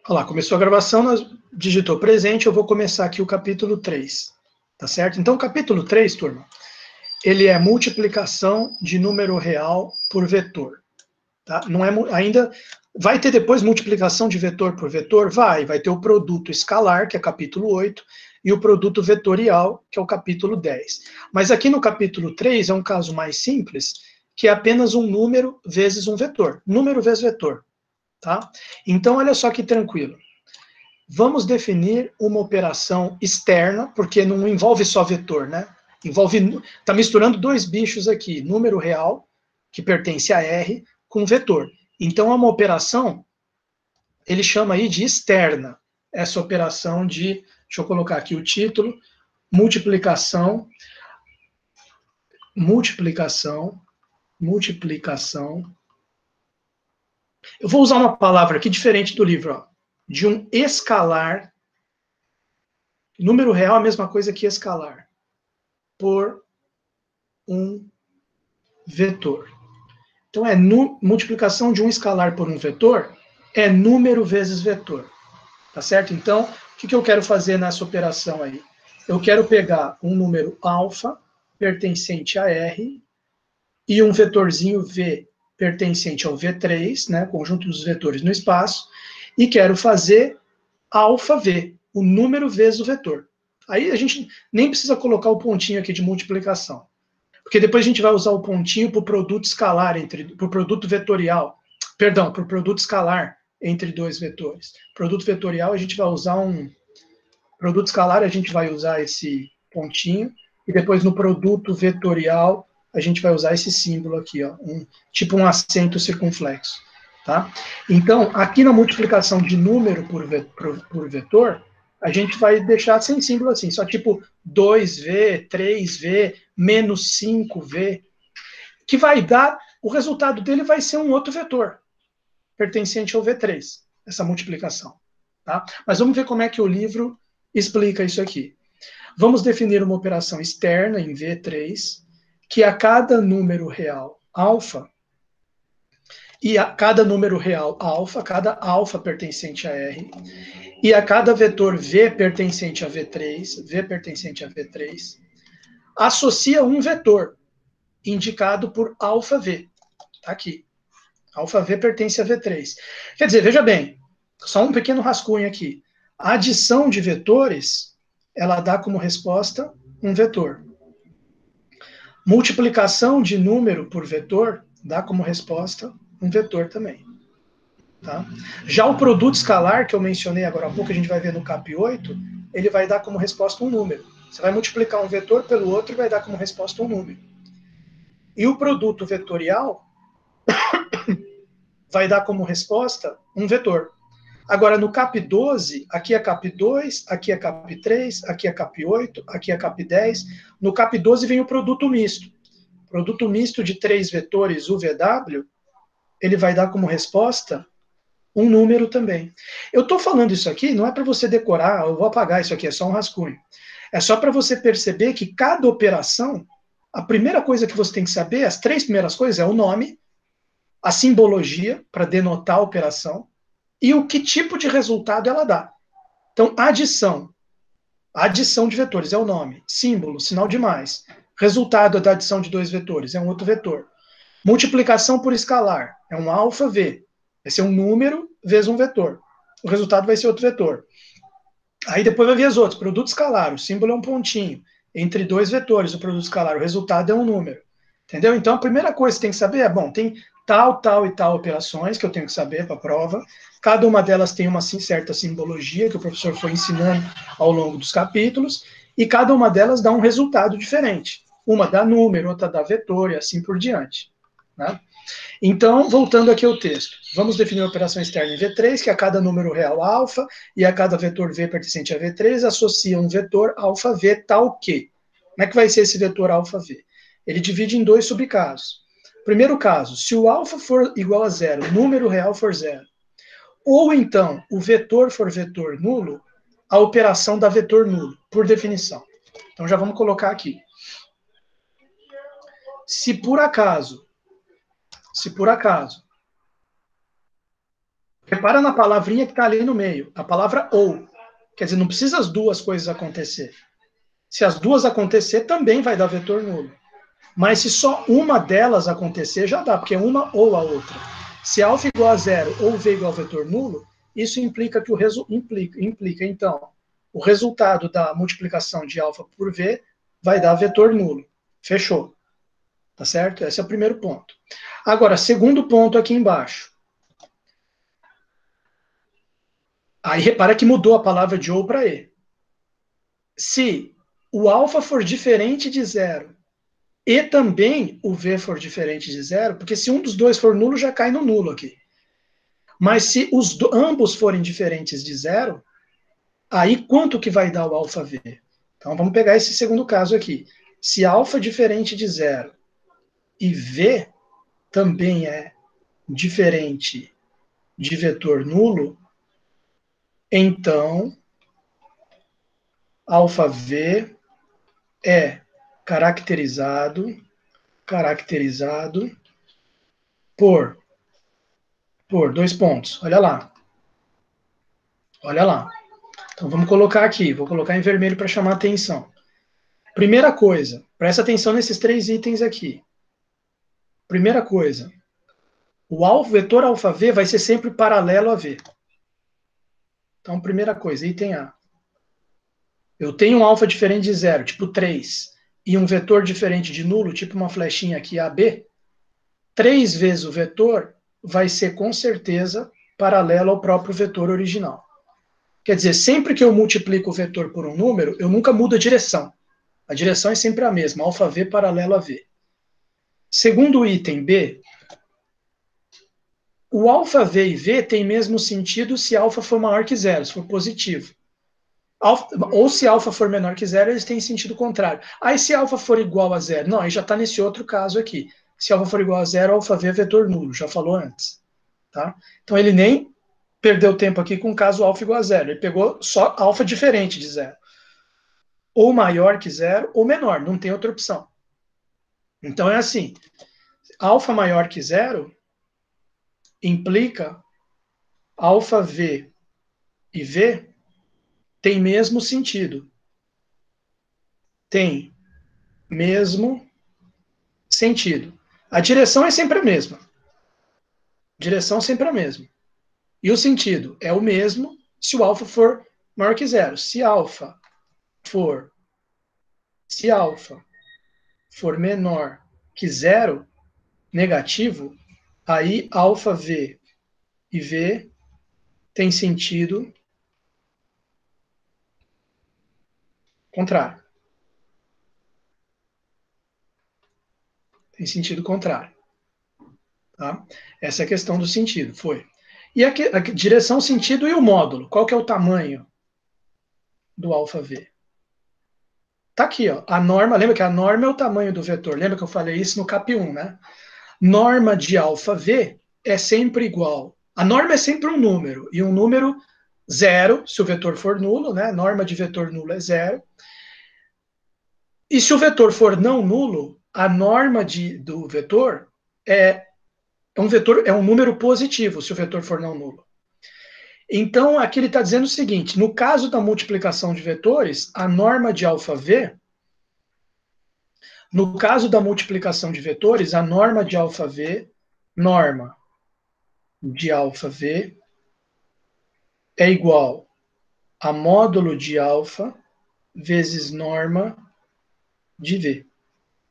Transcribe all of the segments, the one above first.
Olha lá, começou a gravação, nós digitou presente, eu vou começar aqui o capítulo 3, tá certo? Então, o capítulo 3, turma, ele é multiplicação de número real por vetor, tá? Não é ainda vai ter depois multiplicação de vetor por vetor? Vai ter o produto escalar, que é capítulo 8, e o produto vetorial, que é o capítulo 10. Mas aqui no capítulo 3 é um caso mais simples, que é apenas um número vezes um vetor. Número vezes vetor, tá? Então, olha só que tranquilo. Vamos definir uma operação externa, porque não envolve só vetor, né? Está misturando dois bichos aqui, número real, que pertence a R, com vetor. Então, é uma operação, ele chama aí de externa, essa operação de, deixa eu colocar aqui o título, multiplicação, multiplicação, multiplicação. Eu vou usar uma palavra aqui diferente do livro, ó, de um escalar. Número real é a mesma coisa que escalar, por um vetor. Então, multiplicação de um escalar por um vetor é número vezes vetor. Tá certo? Então, o que eu quero fazer nessa operação aí? Eu quero pegar um número alfa pertencente a R e um vetorzinho V pertencente ao V3, né, conjunto dos vetores no espaço, e quero fazer alfa V, o número vezes o vetor. Aí a gente nem precisa colocar o pontinho aqui de multiplicação, porque depois a gente vai usar o pontinho para o produto escalar, para o produto vetorial, perdão, para o produto escalar entre dois vetores. Produto vetorial a gente vai usar produto escalar a gente vai usar esse pontinho, e depois no produto vetorial a gente vai usar esse símbolo aqui, ó, tipo um acento circunflexo. Tá? Então, aqui na multiplicação de número por vetor, a gente vai deixar sem símbolo assim, só tipo 2V, 3V, menos 5V, que vai dar, o resultado dele vai ser um outro vetor, pertencente ao V3, essa multiplicação. Tá? Mas vamos ver como é que o livro explica isso aqui. Vamos definir uma operação externa em V3, que a cada número real alfa, e a cada número real alfa, cada alfa pertencente a R, e a cada vetor V pertencente a V3, V pertencente a V3, associa um vetor, indicado por alfa V. Está aqui. Alfa V pertence a V3. Quer dizer, veja bem, só um pequeno rascunho aqui. A adição de vetores, ela dá como resposta um vetor. Multiplicação de número por vetor dá como resposta um vetor também. Tá? Já o produto escalar, que eu mencionei agora há pouco, a gente vai ver no CAP 8, ele vai dar como resposta um número. Você vai multiplicar um vetor pelo outro e vai dar como resposta um número. E o produto vetorial vai dar como resposta um vetor. Agora, no CAP 12, aqui é CAP 2, aqui é CAP 3, aqui é CAP 8, aqui é CAP 10. No CAP 12 vem o produto misto. Produto misto de três vetores UVW, ele vai dar como resposta um número também. Eu estou falando isso aqui, não é para você decorar, eu vou apagar isso aqui, é só um rascunho. É só para você perceber que cada operação, a primeira coisa que você tem que saber, as três primeiras coisas, é o nome, a simbologia, para denotar a operação, e o que tipo de resultado ela dá. Então, adição de vetores é o nome, símbolo, sinal de mais. Resultado da adição de dois vetores é um outro vetor. Multiplicação por escalar é um alfa V. Vai ser um número vezes um vetor. O resultado vai ser outro vetor. Aí depois vai vir as outras. Produto escalar, o símbolo é um pontinho. Entre dois vetores, o produto escalar, o resultado é um número. Entendeu? Então a primeira coisa que você tem que saber é, bom, tem tal e tal operações que eu tenho que saber para a prova. Cada uma delas tem uma certa simbologia que o professor foi ensinando ao longo dos capítulos, e cada uma delas dá um resultado diferente. Uma dá número, outra dá vetor e assim por diante. Né? Então, voltando aqui ao texto, vamos definir a operação externa em V3, que a cada número real alfa e a cada vetor V pertencente a V3 associa um vetor alfa V tal que. Como é que vai ser esse vetor alfa V? Ele divide em dois subcasos. Primeiro caso, se o alfa for igual a zero, o número real for zero, ou então o vetor for vetor nulo, a operação dá vetor nulo, por definição. Então já vamos colocar aqui. Se por acaso Repara na palavrinha que está ali no meio, a palavra ou. Quer dizer, não precisa as duas coisas acontecer. Se as duas acontecer, também vai dar vetor nulo. Mas se só uma delas acontecer, já dá, porque é uma ou a outra. Se alfa igual a zero ou v igual a vetor nulo, isso implica que implica então, o resultado da multiplicação de alfa por v vai dar vetor nulo. Fechou. Tá certo? Esse é o primeiro ponto. Agora, segundo ponto aqui embaixo. Aí repara que mudou a palavra de ou para e. Se o alfa for diferente de zero e também o v for diferente de zero, porque se um dos dois for nulo, já cai no nulo aqui. Mas se ambos forem diferentes de zero, aí quanto que vai dar o alfa v? Então vamos pegar esse segundo caso aqui. Se alfa é diferente de zero e v também é diferente de vetor nulo, então alfa v é caracterizado por dois pontos. Olha lá. Olha lá. Então vamos colocar aqui. Vou colocar em vermelho para chamar a atenção. Primeira coisa, presta atenção nesses três itens aqui. Primeira coisa, o vetor alfa v vai ser sempre paralelo a v. Então, primeira coisa, item A. Eu tenho um alfa diferente de zero, tipo 3, e um vetor diferente de nulo, tipo uma flechinha aqui, AB. 3 vezes o vetor vai ser, com certeza, paralelo ao próprio vetor original. Quer dizer, sempre que eu multiplico o vetor por um número, eu nunca mudo a direção. A direção é sempre a mesma, alfa v paralelo a v. Segundo o item B, o alfa v e v tem mesmo sentido se alfa for maior que zero, se for positivo. Ou se alfa for menor que zero, eles têm sentido contrário. Aí se alfa for igual a zero, não, aí já está nesse outro caso aqui. Se alfa for igual a zero, alfa v é vetor nulo, já falou antes. Tá? Então ele nem perdeu tempo aqui com o caso alfa igual a zero, ele pegou só alfa diferente de zero. Ou maior que zero, ou menor, não tem outra opção. Então é assim, alfa maior que zero implica alfa v e v tem mesmo sentido. Tem mesmo sentido. A direção é sempre a mesma. Direção sempre a mesma. E o sentido é o mesmo se o alfa for maior que zero. Se alfa for menor que zero, negativo, aí alfa v e v tem sentido contrário. Tem sentido contrário. Tá? Essa é a questão do sentido, foi. E a direção, sentido e o módulo. Qual que é o tamanho do alfa v? Tá aqui, ó. A norma, lembra que a norma é o tamanho do vetor. Lembra que eu falei isso no cap 1, né? Norma de alfa v é sempre igual. A norma é sempre um número, e um número zero, se o vetor for nulo, né? Norma de vetor nulo é zero. E se o vetor for não nulo, a norma do vetor é um número positivo, se o vetor for não nulo. Então, aqui ele está dizendo o seguinte, no caso da multiplicação de vetores, a norma de alfa v, no caso da multiplicação de vetores, a norma de alfa v é igual a módulo de alfa vezes norma de v.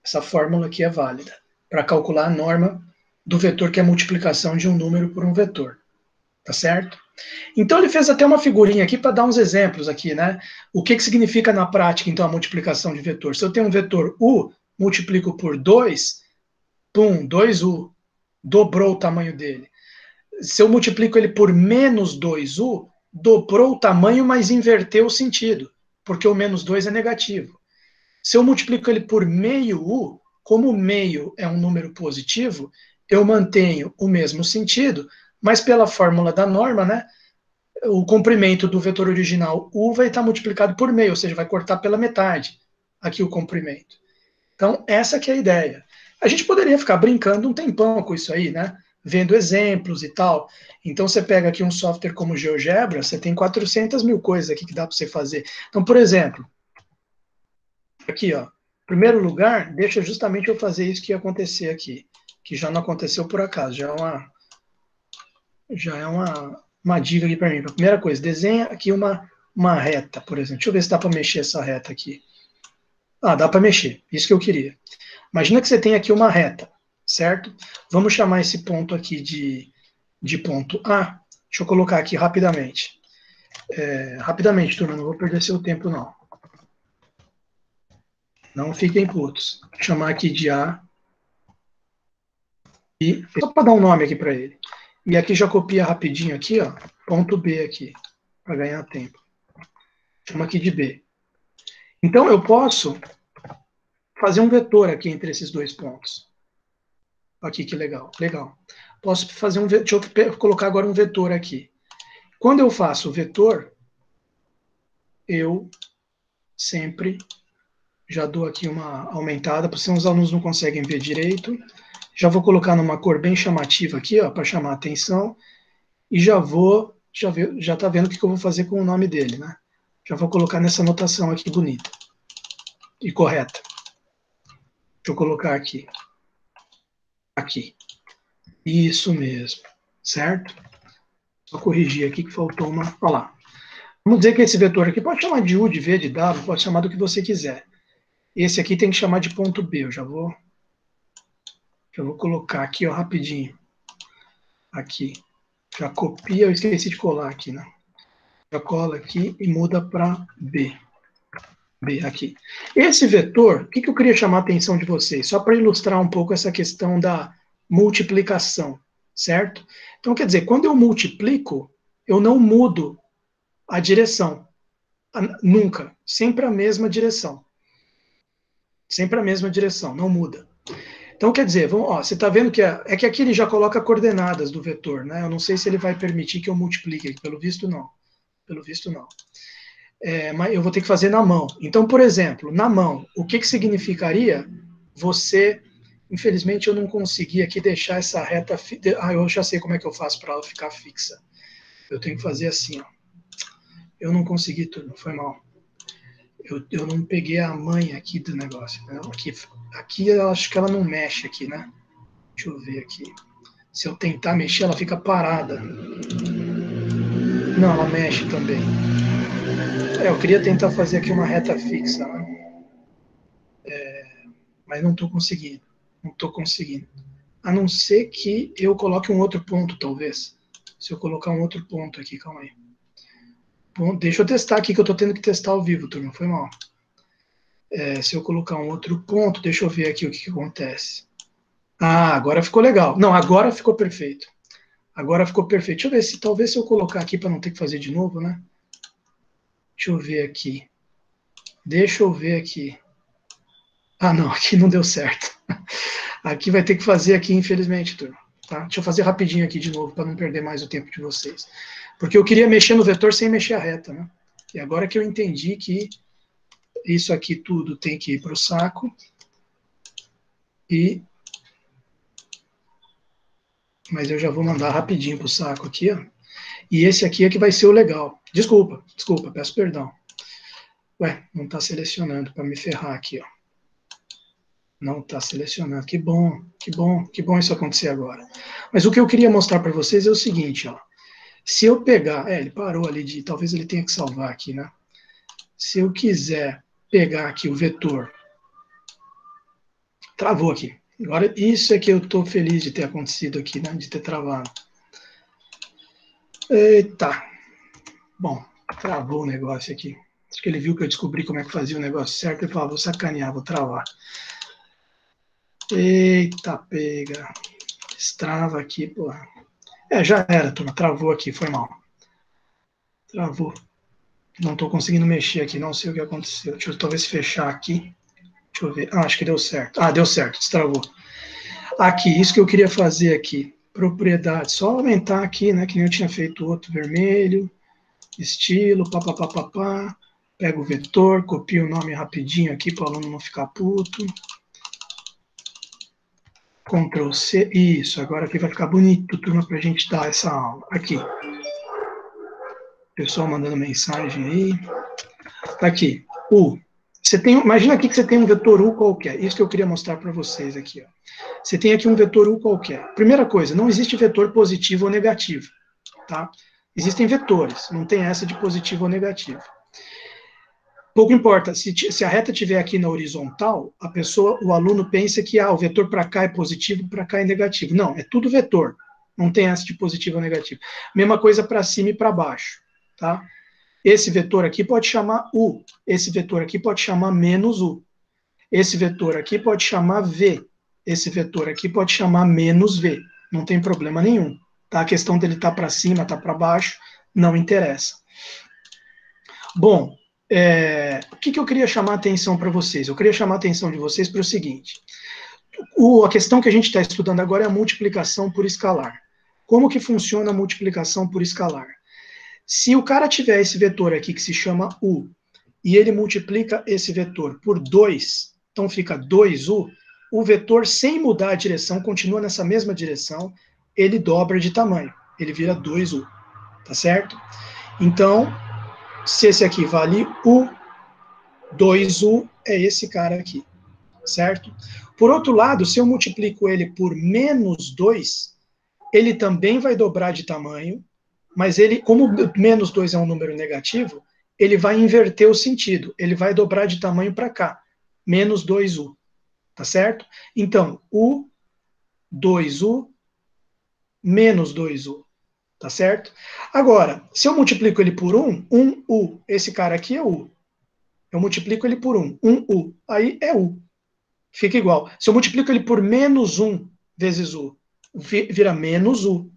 Essa fórmula aqui é válida para calcular a norma do vetor, que é a multiplicação de um número por um vetor. Tá certo? Então ele fez até uma figurinha aqui para dar uns exemplos aqui, né? O que significa na prática, então, a multiplicação de vetor? Se eu tenho um vetor u, multiplico por 2, pum, 2u, dobrou o tamanho dele. Se eu multiplico ele por menos 2u, dobrou o tamanho, mas inverteu o sentido, porque o menos 2 é negativo. Se eu multiplico ele por meio u, como meio é um número positivo, eu mantenho o mesmo sentido, mas pela fórmula da norma, né, o comprimento do vetor original u vai estar multiplicado por meio, ou seja, vai cortar pela metade aqui o comprimento. Então, essa que é a ideia. A gente poderia ficar brincando um tempão com isso aí, né? vendo exemplos e tal. Então, você pega aqui um software como o GeoGebra, você tem 400 mil coisas aqui que dá para você fazer. Então, por exemplo, aqui, ó, em primeiro lugar, deixa justamente eu fazer isso que ia acontecer aqui, que já não aconteceu por acaso, já é uma dica aqui para mim. A primeira coisa, desenha aqui uma reta, por exemplo. Deixa eu ver se dá para mexer essa reta aqui. Ah, dá para mexer, isso que eu queria. Imagina que você tem aqui uma reta, certo? Vamos chamar esse ponto aqui de ponto A. Deixa eu colocar aqui rapidamente. Rapidamente, turma, não vou perder seu tempo, não. Não fiquem putos. Vou chamar aqui de A. E só para dar um nome aqui para ele. E aqui já copia rapidinho aqui, ó, ponto B aqui, para ganhar tempo. Chama aqui de B. Então, eu posso fazer um vetor aqui entre esses dois pontos. Aqui, que legal, legal. Posso fazer um vetor, deixa eu colocar agora um vetor aqui. Quando eu faço o vetor, eu sempre já dou aqui uma aumentada, porque senão os alunos não conseguem ver direito. Já vou colocar numa cor bem chamativa aqui, ó, para chamar a atenção. E já está vendo o que eu vou fazer com o nome dele, né? Já vou colocar nessa anotação aqui bonita e correta. Deixa eu colocar aqui. Aqui. Isso mesmo, certo? Só corrigir aqui que faltou uma. Olha lá. Vamos dizer que esse vetor aqui pode chamar de U, de V, de W, pode chamar do que você quiser. Esse aqui tem que chamar de ponto B. Eu já vou colocar aqui, ó, rapidinho. Aqui. Já copia, eu esqueci de colar aqui, né? Já cola aqui e muda para B. B aqui. Esse vetor, o que eu queria chamar a atenção de vocês? Só para ilustrar um pouco essa questão da multiplicação, certo? Então, quer dizer, quando eu multiplico, eu não mudo a direção. Nunca. Sempre a mesma direção. Sempre a mesma direção, não muda. Então, quer dizer, você está vendo que é que aqui ele já coloca coordenadas do vetor, né? Eu não sei se ele vai permitir que eu multiplique, pelo visto não. Pelo visto não. Mas eu vou ter que fazer na mão. Então, por exemplo, na mão, o que significaria você... Infelizmente, eu não consegui aqui deixar essa reta... eu já sei como é que eu faço para ela ficar fixa. Eu tenho que fazer assim, ó. Eu não consegui tudo, foi mal. Eu não peguei a manha aqui do negócio. Né? Aqui eu acho que ela não mexe aqui, né? Deixa eu ver aqui. Se eu tentar mexer, ela fica parada. Não, ela mexe também. Eu queria tentar fazer aqui uma reta fixa, né? Mas não estou conseguindo. Não estou conseguindo. A não ser que eu coloque um outro ponto, talvez. Se eu colocar um outro ponto aqui, calma aí. Bom, deixa eu testar aqui, que eu estou tendo que testar ao vivo, turma. Foi mal. Se eu colocar um outro ponto, deixa eu ver aqui o que acontece. Ah, agora ficou legal. Não, agora ficou perfeito. Agora ficou perfeito. Deixa eu ver se talvez se eu colocar aqui para não ter que fazer de novo, né? Deixa eu ver aqui. Deixa eu ver aqui. Ah, não, aqui não deu certo. Aqui vai ter que fazer aqui, infelizmente, turma. Tá? Deixa eu fazer rapidinho aqui de novo, para não perder mais o tempo de vocês. Porque eu queria mexer no vetor sem mexer a reta, né? E agora que eu entendi que isso aqui tudo tem que ir para o saco. Mas eu já vou mandar rapidinho para o saco aqui, ó. E esse aqui é que vai ser o legal. Desculpa, peço perdão. Ué, não está selecionando para me ferrar aqui, ó. Não está selecionando. Que bom, que bom, que bom isso acontecer agora. Mas o que eu queria mostrar para vocês é o seguinte, ó. Se eu pegar... ele parou ali de... Talvez ele tenha que salvar aqui, né? Se eu quiser pegar aqui o vetor... Travou aqui. Agora, isso é que eu estou feliz de ter acontecido aqui, né? De ter travado. Eita. Bom, travou o negócio aqui. Acho que ele viu que eu descobri como é que fazia o negócio certo e falou, vou sacanear, vou travar. Eita, pega. Destrava aqui, porra. Já era, turma. Travou aqui, foi mal. Travou. Não estou conseguindo mexer aqui, não sei o que aconteceu. Deixa eu talvez fechar aqui. Deixa eu ver. Acho que deu certo. Deu certo, destravou. Aqui, isso que eu queria fazer aqui. Propriedade. Só aumentar aqui, né? Que nem eu tinha feito outro vermelho. Estilo, papapá. Pega o vetor, copia o nome rapidinho aqui para o aluno não ficar puto. Ctrl C, isso, agora aqui vai ficar bonito, turma, para a gente dar essa aula. Aqui. Pessoal mandando mensagem aí. Aqui, U. Imagina aqui que você tem um vetor U qualquer. Isso que eu queria mostrar para vocês aqui. Ó. Você tem aqui um vetor U qualquer. Primeira coisa, não existe vetor positivo ou negativo. Tá? Existem vetores, não tem essa de positivo ou negativo. Pouco importa, se a reta estiver aqui na horizontal, o aluno pensa que o vetor para cá é positivo, para cá é negativo. Não, é tudo vetor. Não tem essa de positivo ou negativo. Mesma coisa para cima e para baixo. Tá? Esse vetor aqui pode chamar U. Esse vetor aqui pode chamar menos U. Esse vetor aqui pode chamar V. Esse vetor aqui pode chamar menos V. Não tem problema nenhum. Tá? A questão dele estar para cima, estar para baixo, não interessa. Bom, o que eu queria chamar a atenção para vocês? Eu queria chamar a atenção de vocês para o seguinte. A questão que a gente está estudando agora é a multiplicação por escalar. Como que funciona a multiplicação por escalar? Se o cara tiver esse vetor aqui que se chama U, e ele multiplica esse vetor por 2, então fica 2U, o vetor, sem mudar a direção, continua nessa mesma direção, ele dobra de tamanho, ele vira 2U, tá certo? Então, se esse aqui vale U, 2U é esse cara aqui, certo? Por outro lado, se eu multiplico ele por menos 2, ele também vai dobrar de tamanho, mas ele, como menos 2 é um número negativo, ele vai inverter o sentido, ele vai dobrar de tamanho para cá, menos 2U, tá certo? Então, U, 2U, menos 2U, tá certo? Agora, se eu multiplico ele por 1, 1U, esse cara aqui é U. Eu multiplico ele por 1, 1U, aí é U. Fica igual. Se eu multiplico ele por menos 1 vezes U, vira menos U.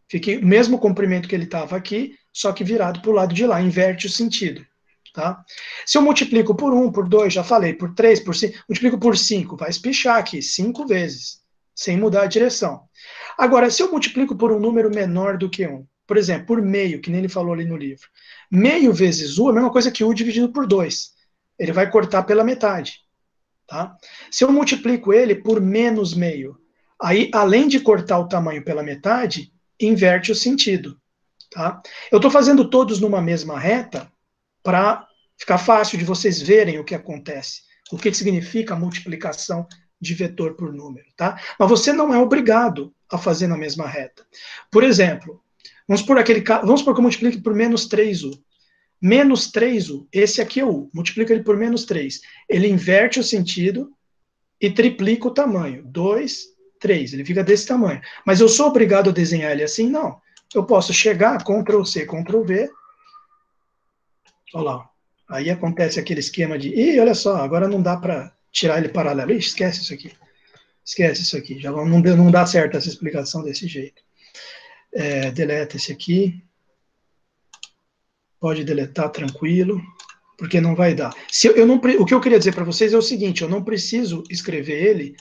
Fica o mesmo comprimento que ele estava aqui, só que virado para o lado de lá, inverte o sentido. Tá? Se eu multiplico por 1, por 2, já falei, por 3, por 5, multiplico por 5, vai espichar aqui 5 vezes, sem mudar a direção. Agora, se eu multiplico por um número menor do que 1, por exemplo, por meio, que nem ele falou ali no livro, meio vezes U é a mesma coisa que U dividido por 2. Ele vai cortar pela metade. Tá? Se eu multiplico ele por menos meio, aí, além de cortar o tamanho pela metade, inverte o sentido. Tá? Eu estou fazendo todos numa mesma reta para ficar fácil de vocês verem o que acontece, o que significa a multiplicação de vetor por número. Tá? Mas você não é obrigado a fazer na mesma reta. Por exemplo, vamos supor que eu multiplique por menos 3U. Menos 3U, esse aqui é U, multiplica ele por menos 3. Ele inverte o sentido e triplica o tamanho. 2, 3, ele fica desse tamanho. Mas eu sou obrigado a desenhar ele assim? Não. Eu posso chegar, Ctrl C, Ctrl V. Olha lá. Aí acontece aquele esquema de, olha só, agora não dá para tirar ele paralelo. Ixi, esquece isso aqui. Esquece isso aqui. Já não dá certo essa explicação desse jeito. Deleta esse aqui. Pode deletar tranquilo, porque não vai dar. O que eu queria dizer para vocês é o seguinte, eu não preciso escrever ele,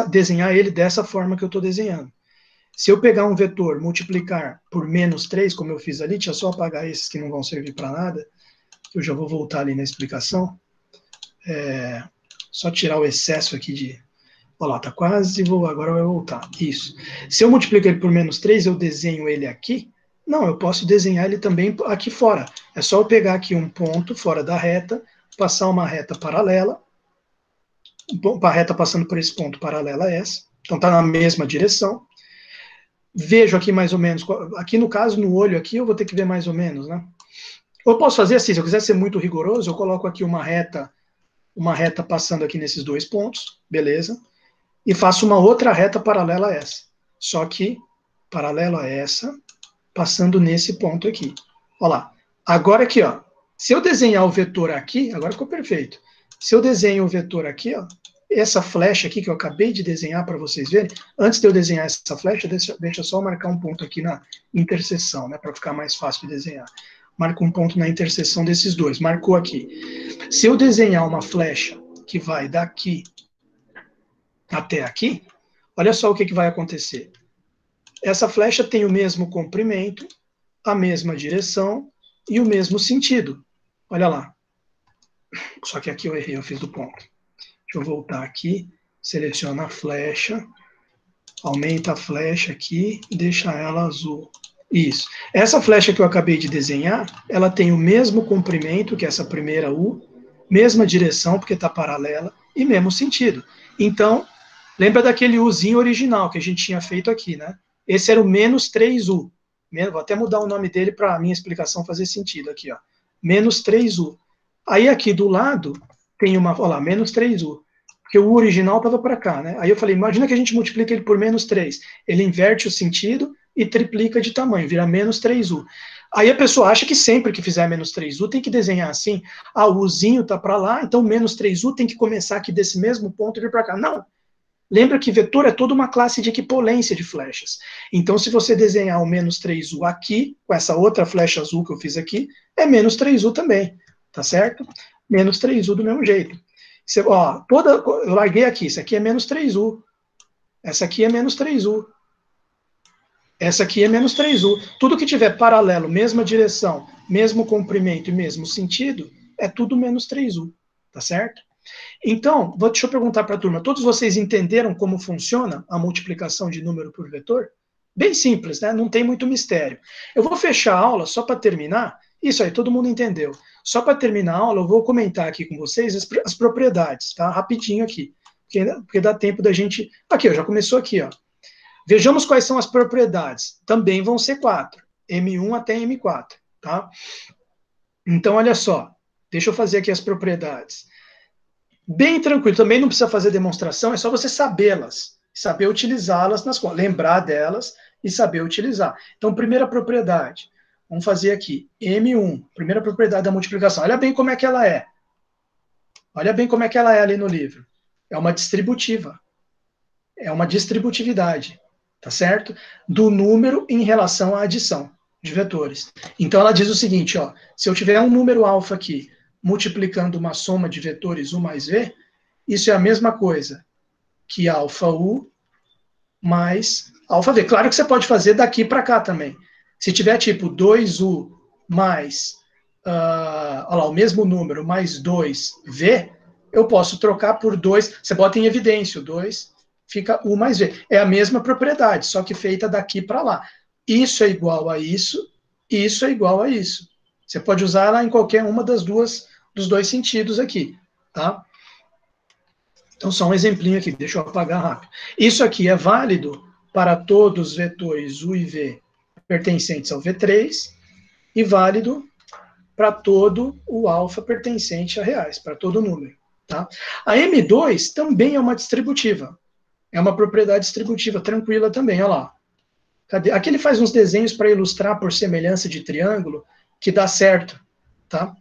desenhar ele dessa forma que eu estou desenhando. Se eu pegar um vetor, multiplicar por menos 3, como eu fiz ali, deixa eu só apagar esses que não vão servir para nada, eu já vou voltar ali na explicação. Só tirar o excesso aqui de... Olha lá, tá quase, agora vai voltar. Isso. Se eu multiplico ele por menos 3, eu desenho ele aqui. Não, eu posso desenhar ele também aqui fora. É só eu pegar aqui um ponto fora da reta, passar uma reta paralela, a reta passando por esse ponto paralela a essa, então está na mesma direção. Vejo aqui mais ou menos, aqui no caso, no olho aqui, eu vou ter que ver mais ou menos, né? Eu posso fazer assim, se eu quiser ser muito rigoroso, eu coloco aqui uma reta passando aqui nesses dois pontos, beleza? E faço uma outra reta paralela a essa. Só que, paralela a essa, passando nesse ponto aqui. Olha lá. Agora aqui, ó. Se eu desenhar o vetor aqui, agora ficou perfeito. Se eu desenho o vetor aqui, ó, essa flecha aqui que eu acabei de desenhar para vocês verem, antes de eu desenhar essa flecha, deixa eu só marcar um ponto aqui na interseção, né, para ficar mais fácil de desenhar. Marco um ponto na interseção desses dois. Marcou aqui. Se eu desenhar uma flecha que vai daqui até aqui, olha só o que vai acontecer. Essa flecha tem o mesmo comprimento, a mesma direção e o mesmo sentido. Olha lá. Só que aqui eu errei, eu fiz do ponto. Deixa eu voltar aqui, seleciono a flecha, Aumenta a flecha aqui, deixa ela azul. Isso. Essa flecha que eu acabei de desenhar, ela tem o mesmo comprimento que essa primeira U, mesma direção, porque está paralela, e mesmo sentido. Então, lembra daquele Uzinho original que a gente tinha feito aqui, né? Esse era o menos 3U. Vou até mudar o nome dele para a minha explicação fazer sentido aqui, ó. Menos 3U. Aí aqui do lado tem uma, olha lá, menos 3U. Porque o U original estava para cá, né? Aí eu falei, imagina que a gente multiplica ele por menos 3. Ele inverte o sentido e triplica de tamanho, vira menos 3U. Aí a pessoa acha que sempre que fizer menos 3U tem que desenhar assim, ah, o Uzinho está para lá, então menos 3U tem que começar aqui desse mesmo ponto e vir para cá. Não. Lembra que vetor é toda uma classe de equipolência de flechas. Então, se você desenhar o menos 3U aqui, com essa outra flecha azul que eu fiz aqui, é menos 3U também, tá certo? Menos 3U do mesmo jeito. Você, ó, eu larguei aqui, isso aqui é menos 3U. Essa aqui é menos 3U. Essa aqui é menos 3U. Tudo que tiver paralelo, mesma direção, mesmo comprimento e mesmo sentido, é tudo menos 3U, tá certo? Então, deixa eu perguntar para a turma, todos vocês entenderam como funciona a multiplicação de número por vetor? Bem simples, né? Não tem muito mistério. Eu vou fechar a aula só para terminar. Isso aí, todo mundo entendeu. Só para terminar a aula, eu vou comentar aqui com vocês as propriedades, tá? Rapidinho aqui, porque dá tempo da gente... Aqui, ó, já começou aqui, ó. Vejamos quais são as propriedades. Também vão ser 4, M1 até M4, tá? Então, olha só, deixa eu fazer aqui as propriedades. Bem tranquilo, também não precisa fazer demonstração, é só você sabê-las, saber utilizá-las nas contas, lembrar delas e saber utilizar. Então, primeira propriedade, vamos fazer aqui, M1, primeira propriedade da multiplicação. Olha bem como é que ela é. Olha bem como é que ela é ali no livro. É uma distributiva. É uma distributividade, tá certo? Do número em relação à adição de vetores. Então, ela diz o seguinte, ó, se eu tiver um número alfa aqui, multiplicando uma soma de vetores U mais V, isso é a mesma coisa que alfa U mais alfa V. Claro que você pode fazer daqui para cá também. Se tiver tipo 2U mais, olha lá, o mesmo número, mais 2V, eu posso trocar por 2, você bota em evidência o 2, fica U mais V. É a mesma propriedade, só que feita daqui para lá. Isso é igual a isso, isso é igual a isso. Você pode usar ela em qualquer uma dos dois sentidos aqui, tá? Então, só um exemplinho aqui, deixa eu apagar rápido. Isso aqui é válido para todos os vetores U e V pertencentes ao V3 e válido para todo o alfa pertencente a reais, para todo número. Tá? A M2 também é uma distributiva. É uma propriedade distributiva tranquila também, olha lá. Cadê? Aqui ele faz uns desenhos para ilustrar por semelhança de triângulo, que dá certo, tá?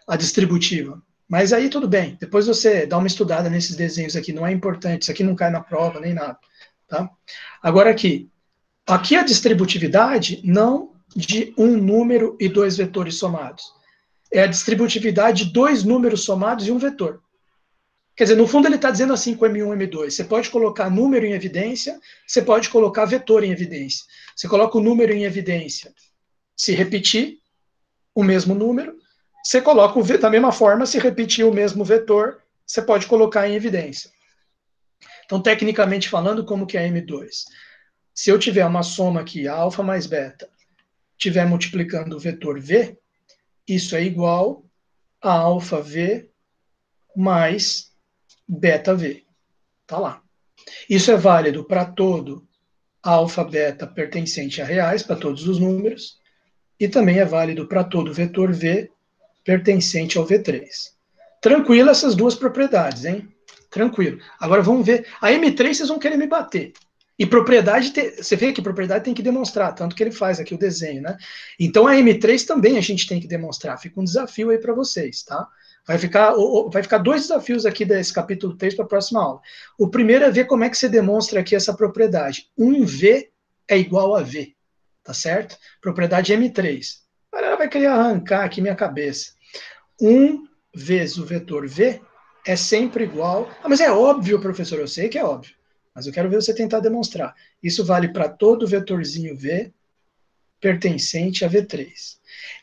A distributiva. Mas aí tudo bem, depois você dá uma estudada nesses desenhos aqui, não é importante, isso aqui não cai na prova nem nada, tá? Agora aqui a distributividade não de um número e dois vetores somados, é a distributividade de dois números somados e um vetor. Quer dizer, no fundo ele está dizendo assim com M1 e M2, você pode colocar número em evidência, você pode colocar vetor em evidência. Você coloca o número em evidência, se repetir o mesmo número, você coloca da mesma forma, se repetir o mesmo vetor, você pode colocar em evidência. Então, tecnicamente falando, como que é M2? Se eu tiver uma soma aqui, alfa mais beta, estiver multiplicando o vetor V, isso é igual a alfa V mais beta V. Tá lá. Isso é válido para todo alfa, beta pertencente a reais, para todos os números, e também é válido para todo vetor V pertencente ao V3. Tranquilo essas duas propriedades, hein? Tranquilo. Agora vamos ver. A M3 vocês vão querer me bater. E propriedade, você vê que propriedade tem que demonstrar, tanto que ele faz aqui o desenho, né? Então a M3 também a gente tem que demonstrar. Fica um desafio aí para vocês, tá? Vai ficar dois desafios aqui desse capítulo 3 para a próxima aula. O primeiro é ver como é que você demonstra aqui essa propriedade. 1V é igual a V, tá certo? Propriedade M3. Ela vai querer arrancar aqui minha cabeça. 1 vezes o vetor V é sempre igual... Ah, mas é óbvio, professor, eu sei que é óbvio. Mas eu quero ver você tentar demonstrar. Isso vale para todo vetorzinho V pertencente a V3.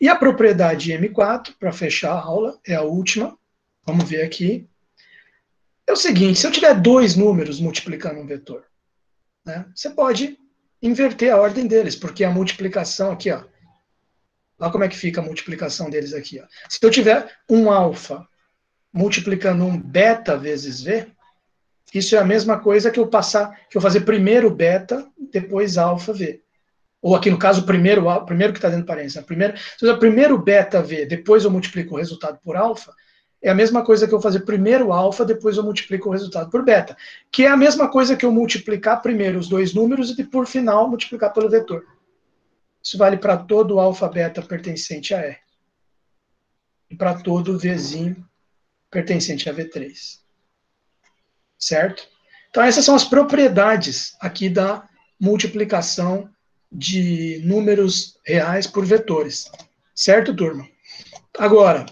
E a propriedade M4, para fechar a aula, é a última. Vamos ver aqui. É o seguinte, se eu tiver dois números multiplicando um vetor, né? Você pode inverter a ordem deles, porque a multiplicação aqui, ó, olha como é que fica a multiplicação deles aqui, ó. Se eu tiver um alfa multiplicando um beta vezes V, isso é a mesma coisa que eu fazer primeiro beta, depois alfa V. Ou aqui no caso, primeiro que está dentro do parênteses. Se eu fizer primeiro beta V, depois eu multiplico o resultado por alfa, é a mesma coisa que eu fazer primeiro alfa, depois eu multiplico o resultado por beta. Que é a mesma coisa que eu multiplicar primeiro os dois números e, por final, multiplicar pelo vetor. Isso vale para todo alfa beta pertencente a R. E para todo Vzinho pertencente a V3. Certo? Então, essas são as propriedades aqui da multiplicação de números reais por vetores. Certo, turma? Agora,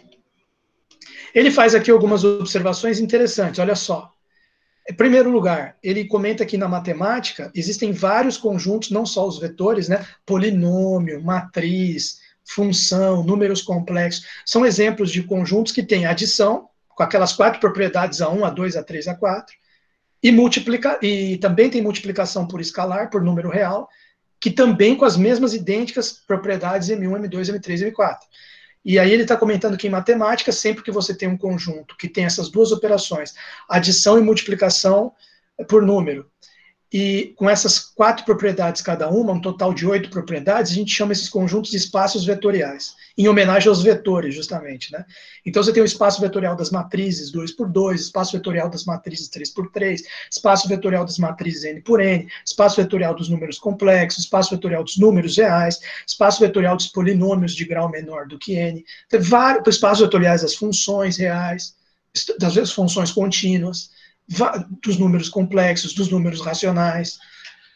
ele faz aqui algumas observações interessantes, olha só. Em primeiro lugar, ele comenta que na matemática existem vários conjuntos, não só os vetores, né? Polinômio, matriz, função, números complexos. São exemplos de conjuntos que têm adição, com aquelas 4 propriedades A1, A2, A3, A4, e também tem multiplicação por escalar, por número real, que também com as mesmas idênticas propriedades M1, M2, M3 e M4. E aí ele está comentando que em matemática, sempre que você tem um conjunto que tem essas duas operações, adição e multiplicação por número, e com essas 4 propriedades cada uma, um total de 8 propriedades, a gente chama esses conjuntos de espaços vetoriais, em homenagem aos vetores, justamente, né? Então você tem o espaço vetorial das matrizes 2 por 2, espaço vetorial das matrizes 3 por 3, espaço vetorial das matrizes n por n, espaço vetorial dos números complexos, espaço vetorial dos números reais, espaço vetorial dos polinômios de grau menor do que n, tem vários espaços vetoriais das funções reais, das funções contínuas, dos números complexos, dos números racionais,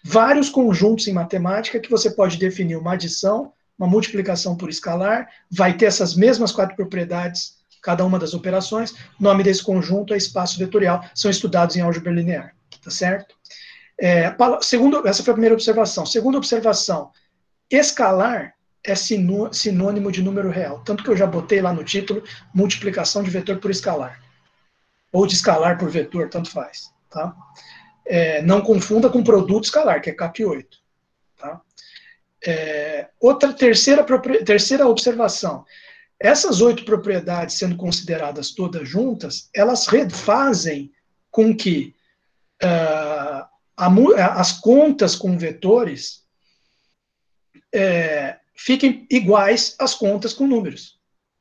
vários conjuntos em matemática que você pode definir uma adição, uma multiplicação por escalar, vai ter essas mesmas 4 propriedades, cada uma das operações, o nome desse conjunto é espaço vetorial, são estudados em álgebra linear, tá certo? Essa foi a primeira observação. Segunda observação, escalar é sinônimo de número real, tanto que eu já botei lá no título, multiplicação de vetor por escalar, ou de escalar por vetor, tanto faz. Tá? Não confunda com produto escalar, que é CAP8. Tá? Terceira observação. Essas 8 propriedades, sendo consideradas todas juntas, elas fazem com que as contas com vetores fiquem iguais às contas com números.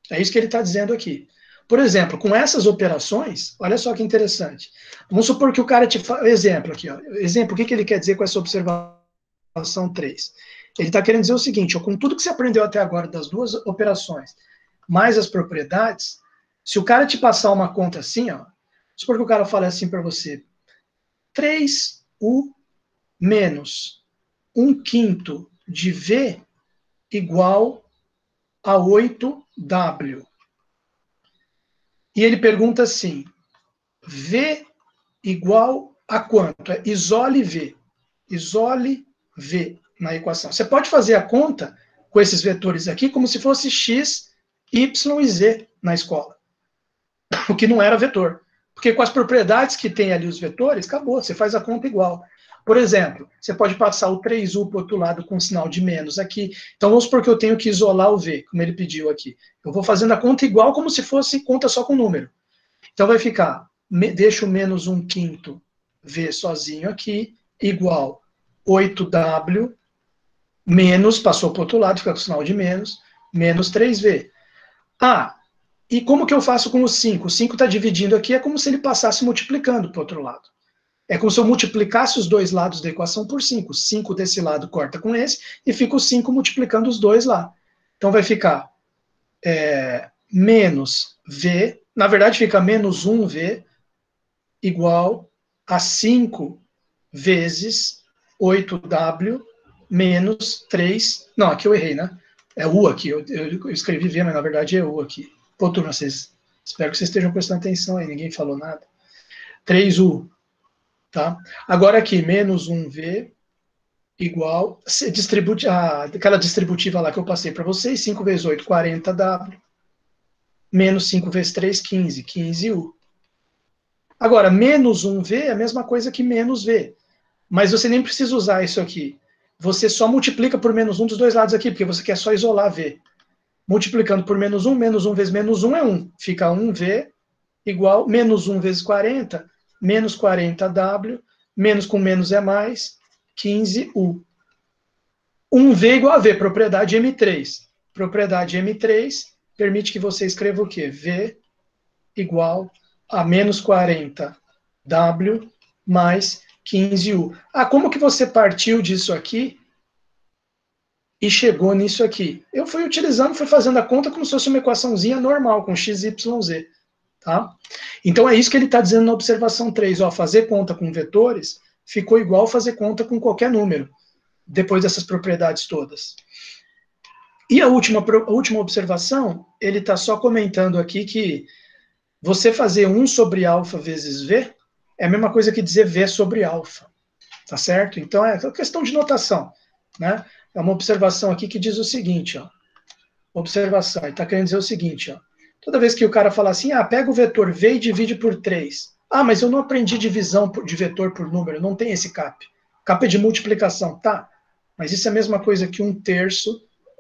É isso que ele está dizendo aqui. Por exemplo, com essas operações, olha só que interessante. Vamos supor que o cara te fala. Exemplo aqui, ó. Exemplo, o que ele quer dizer com essa observação 3? Ele está querendo dizer o seguinte: ó, com tudo que você aprendeu até agora das duas operações, mais as propriedades, se o cara te passar uma conta assim, ó, vamos supor que o cara fale assim para você: 3U menos 1/5 de V igual a 8W. E ele pergunta assim, V igual a quanto? Isole V. Isole V na equação. Você pode fazer a conta com esses vetores aqui como se fosse X, Y e Z na escola. O que não era vetor. Porque com as propriedades que tem ali os vetores, acabou, você faz a conta igual. Por exemplo, você pode passar o 3U para o outro lado com sinal de menos aqui. Então vamos supor que eu tenho que isolar o V, como ele pediu aqui. Eu vou fazendo a conta igual como se fosse conta só com número. Então vai ficar, deixa o menos 1/5 V sozinho aqui, igual 8W, menos, passou para o outro lado, fica com sinal de menos 3V. E como que eu faço com o 5? O 5 está dividindo aqui, é como se ele passasse multiplicando para o outro lado. É como se eu multiplicasse os dois lados da equação por 5. 5 desse lado corta com esse, e fica o 5 multiplicando os dois lá. Então vai ficar menos V, na verdade fica menos 1V igual a 5 vezes 8W menos 3. Não, aqui eu errei, né? É U aqui, eu escrevi V, mas na verdade é U aqui. Pô, turma, espero que vocês estejam prestando atenção aí, ninguém falou nada. 3U. Tá? Agora aqui, menos 1V igual, aquela distributiva lá que eu passei para vocês, 5 vezes 8, 40W, menos 5 vezes 3, 15, 15U. Agora, menos 1V é a mesma coisa que menos V. Mas você nem precisa usar isso aqui. Você só multiplica por menos 1 dos dois lados aqui, porque você quer só isolar V. Multiplicando por menos 1 vezes menos 1 é 1. Fica 1V igual menos 1 vezes 40, menos 40W, menos com menos é mais, 15U. 1V igual a V, propriedade M3. Propriedade M3 permite que você escreva o quê? V igual a menos 40W mais 15U. Ah, como que você partiu disso aqui e chegou nisso aqui? Eu fui utilizando, fui fazendo a conta como se fosse uma equaçãozinha normal, com x, y, z. Tá? Então é isso que ele está dizendo na observação 3. Ó, fazer conta com vetores ficou igual fazer conta com qualquer número, depois dessas propriedades todas. E a última observação, ele está só comentando aqui que você fazer 1 sobre alfa vezes V é a mesma coisa que dizer V sobre alfa. Tá certo? Então é questão de notação. Né? É uma observação aqui que diz o seguinte, ó. Observação, ele está querendo dizer o seguinte, ó. Toda vez que o cara fala assim, pega o vetor V e divide por 3. Mas eu não aprendi divisão de vetor por número, não tem esse CAP. CAP é de multiplicação, tá? Mas isso é a mesma coisa que 1/3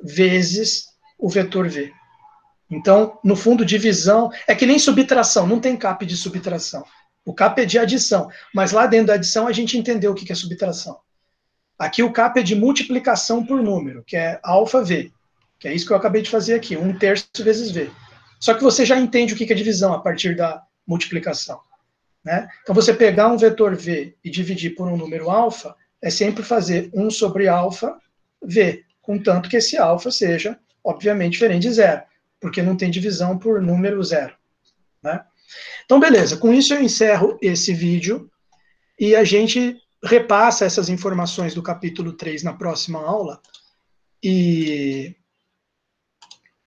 vezes o vetor V. Então, no fundo, divisão é que nem subtração, não tem CAP de subtração. O CAP é de adição, mas lá dentro da adição a gente entendeu o que é subtração. Aqui o CAP é de multiplicação por número, que é alfa V, que é isso que eu acabei de fazer aqui, 1/3 vezes V. Só que você já entende o que é divisão a partir da multiplicação. Né? Então, você pegar um vetor V e dividir por um número alfa, é sempre fazer 1 sobre alfa V, contanto que esse alfa seja, obviamente, diferente de zero, porque não tem divisão por número zero. Né? Então, beleza, com isso eu encerro esse vídeo e a gente repassa essas informações do capítulo 3 na próxima aula. E